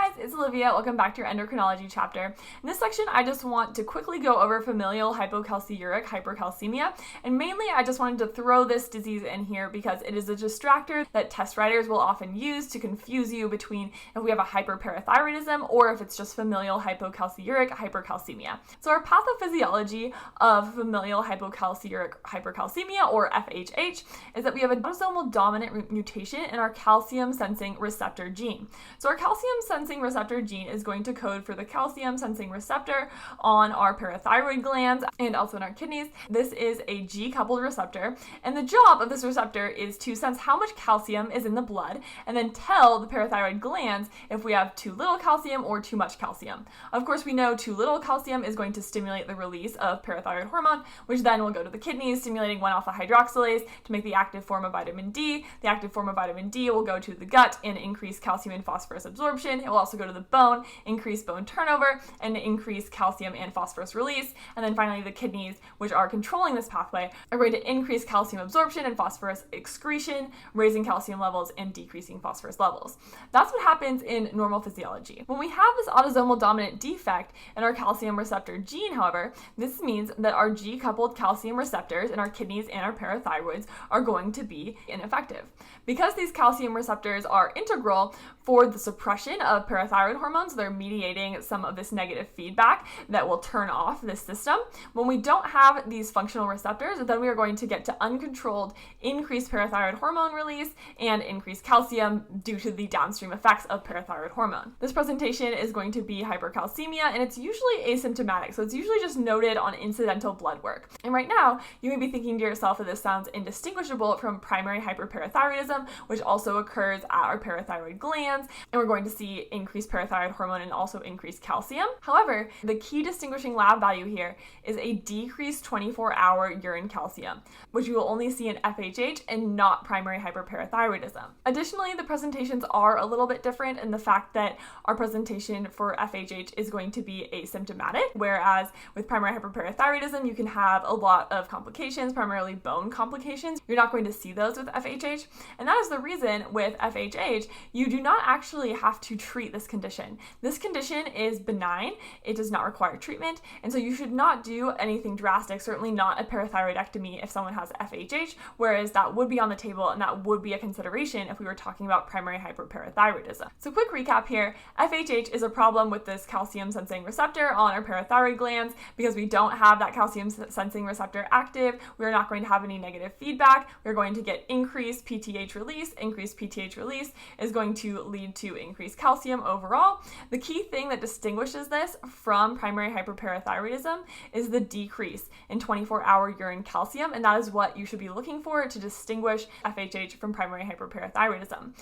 guys, it's Olivia. Welcome back to your endocrinology chapter. In this section, I just want to quickly go over familial hypocalciuric hypercalcemia, and mainly I just wanted to throw this disease in here because it is a distractor that test writers will often use to confuse you between if we have a hyperparathyroidism or if it's just familial hypocalciuric hypercalcemia. So our pathophysiology of familial hypocalciuric hypercalcemia, or FHH, is that we have an autosomal dominant mutation in our calcium sensing receptor gene. So our calcium sensing receptor gene is going to code for the calcium sensing receptor on our parathyroid glands and also in our kidneys. This is a G-coupled receptor, and the job of this receptor is to sense how much calcium is in the blood and then tell the parathyroid glands if we have too little calcium or too much calcium. Of course, we know too little calcium is going to stimulate the release of parathyroid hormone, which then will go to the kidneys, stimulating 1-alpha hydroxylase to make the active form of vitamin D. The active form of vitamin D will go to the gut and increase calcium and phosphorus absorption. It will also go to the bone, increase bone turnover, and increase calcium and phosphorus release. And then finally, the kidneys, which are controlling this pathway, are going to increase calcium absorption and phosphorus excretion, raising calcium levels and decreasing phosphorus levels. That's what happens in normal physiology. When we have this autosomal dominant defect in our calcium receptor gene, however, this means that our G-coupled calcium receptors in our kidneys and our parathyroids are going to be ineffective. Because these calcium receptors are integral for the suppression of parathyroid hormones, they're mediating some of this negative feedback that will turn off this system. When we don't have these functional receptors, then we are going to get to uncontrolled increased parathyroid hormone release and increased calcium due to the downstream effects of parathyroid hormone. This presentation is going to be hypercalcemia, and it's usually asymptomatic, so it's usually just noted on incidental blood work. And right now, you may be thinking to yourself that this sounds indistinguishable from primary hyperparathyroidism, which also occurs at our parathyroid glands, and we're going to see increased parathyroid hormone and also increased calcium. However, the key distinguishing lab value here is a decreased 24-hour urine calcium, which you will only see in FHH and not primary hyperparathyroidism. Additionally, the presentations are a little bit different in the fact that our presentation for FHH is going to be asymptomatic, whereas with primary hyperparathyroidism, you can have a lot of complications, primarily bone complications. You're not going to see those with FHH, and that is the reason with FHH, you do not actually have to treat this condition. This condition is benign, it does not require treatment, and so you should not do anything drastic, certainly not a parathyroidectomy if someone has FHH, whereas that would be on the table and that would be a consideration if we were talking about primary hyperparathyroidism. So quick recap here, FHH is a problem with this calcium sensing receptor on our parathyroid glands. Because we don't have that calcium sensing receptor active, we're not going to have any negative feedback. We're going to get increased PTH release. Increased PTH release is going to lead to increased calcium overall. The key thing that distinguishes this from primary hyperparathyroidism is the decrease in 24-hour urine calcium, and that is what you should be looking for to distinguish FHH from primary hyperparathyroidism.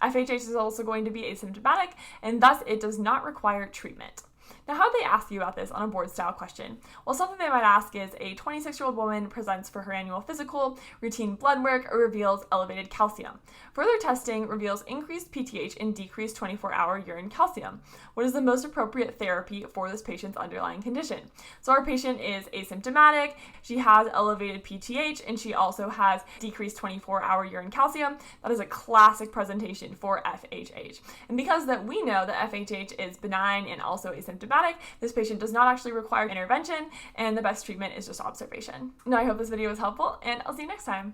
FHH is also going to be asymptomatic, and thus it does not require treatment. Now, how do they ask you about this on a board-style question? Well, something they might ask is, a 26-year-old woman presents for her annual physical, routine blood work reveals elevated calcium. Further testing reveals increased PTH and decreased 24-hour urine calcium. What is the most appropriate therapy for this patient's underlying condition? So our patient is asymptomatic, she has elevated PTH, and she also has decreased 24-hour urine calcium. That is a classic presentation for FHH. And because that we know that FHH is benign and also asymptomatic, this patient does not actually require intervention, and the best treatment is just observation. Now, I hope this video was helpful, and I'll see you next time.